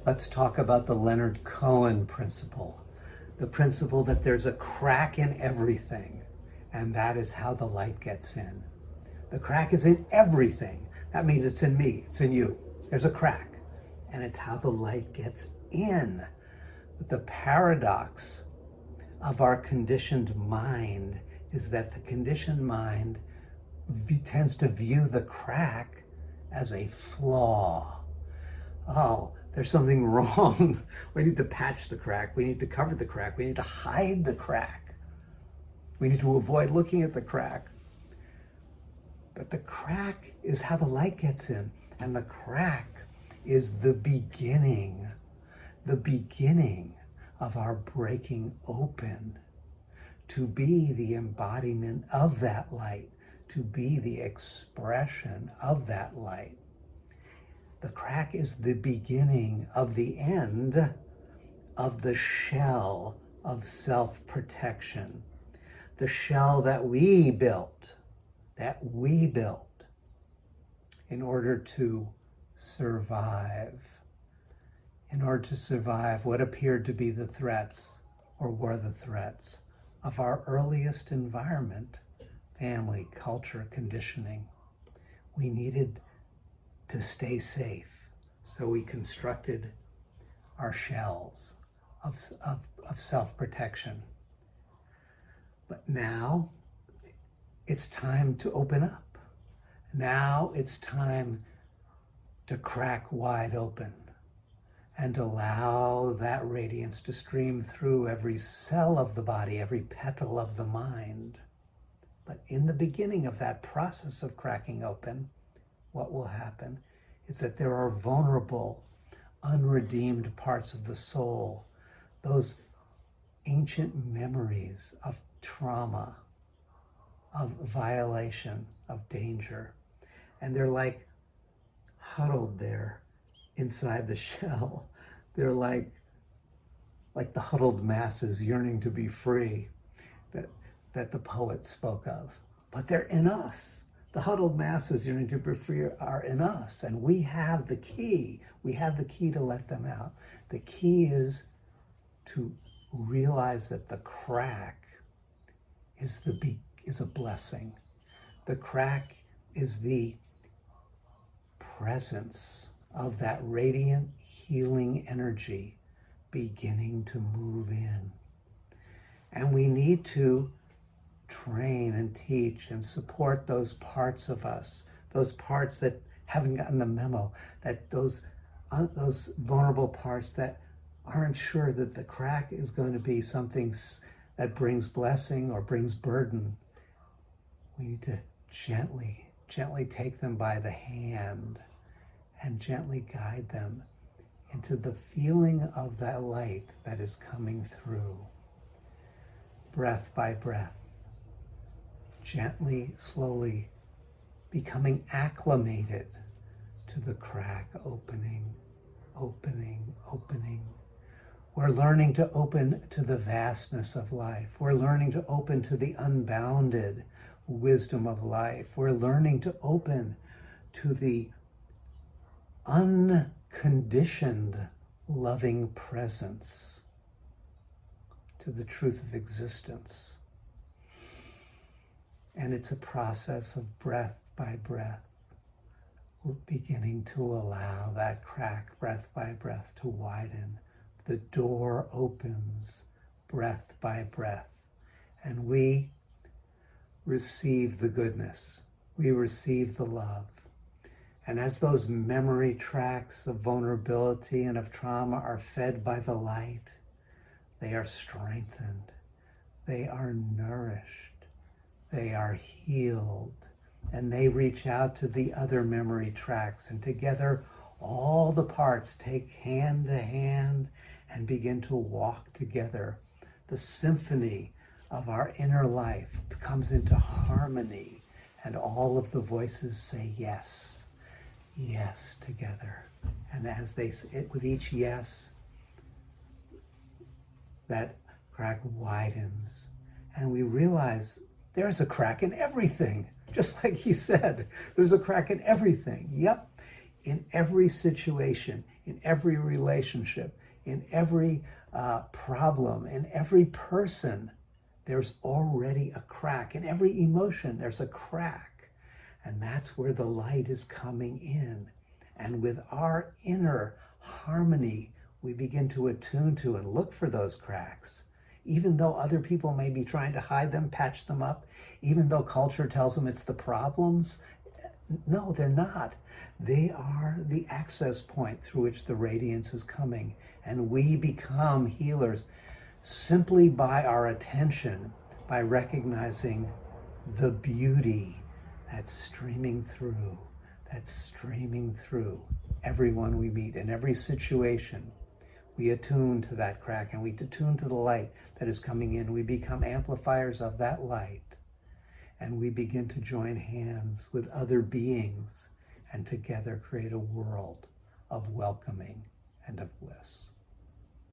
Let's talk about the Leonard Cohen principle. The principle that there's a crack in everything, and that is how the light gets in. The crack is in everything. That means it's in me, it's in you. There's a crack, and it's how the light gets in. But the paradox of our conditioned mind is that the conditioned mind tends to view the crack as a flaw. Oh, there's something wrong. We need to patch the crack. We need to cover the crack. We need to hide the crack. We need to avoid looking at the crack. But the crack is how the light gets in. And the crack is the beginning of our breaking open to be the embodiment of that light, to be the expression of that light. The crack is the beginning of the end of the shell of self-protection. The shell that we built in order to survive. In order to survive what appeared to be the threats, or were the threats, of our earliest environment, family, culture, conditioning. We needed to stay safe, so we constructed our shells of self-protection. But now it's time to open up. Now it's time to crack wide open and allow that radiance to stream through every cell of the body, every petal of the mind. But in the beginning of that process of cracking open, what will happen is that there are vulnerable, unredeemed parts of the soul, those ancient memories of trauma, of violation, of danger. And they're like huddled there inside the shell. They're like the huddled masses yearning to be free that the poet spoke of. But they're in us. The huddled masses yearning to be free are in us, and we have the key. We have the key to let them out. The key is to realize that the crack is a blessing. The crack is the presence of that radiant healing energy beginning to move in. And we need to train and teach and support those parts of us, those parts that haven't gotten the memo, that those vulnerable parts that aren't sure that the crack is going to be something that brings blessing or brings burden. We need to gently take them by the hand and gently guide them into the feeling of that light that is coming through. Breath by breath, gently, slowly becoming acclimated to the crack opening. We're learning to open to the vastness of life. We're learning to open to the unbounded wisdom of life. We're learning to open to the unconditioned loving presence, to the truth of existence. And it's a process of breath by breath. We're beginning to allow that crack, breath by breath, to widen. The door opens, breath by breath, and we receive the goodness. We receive the love. And as those memory tracks of vulnerability and of trauma are fed by the light, they are strengthened, they are nourished, they are healed, and they reach out to the other memory tracks, and together all the parts take hand to hand and begin to walk together. The symphony of our inner life comes into harmony, and all of the voices say yes, yes together. And as they say, with each yes, that crack widens, and we realize there's a crack in everything. Just like he said, there's a crack in everything. Yep, in every situation, in every relationship, in every problem, in every person, there's already a crack. In every emotion, there's a crack. And that's where the light is coming in. And with our inner harmony, we begin to attune to and look for those cracks. Even though other people may be trying to hide them, patch them up, even though culture tells them it's the problems, no, they're not. They are the access point through which the radiance is coming. And we become healers simply by our attention, by recognizing the beauty that's streaming through everyone we meet in every situation. We attune to that crack and we attune to the light that is coming in. We become amplifiers of that light. And we begin to join hands with other beings and together create a world of welcoming and of bliss.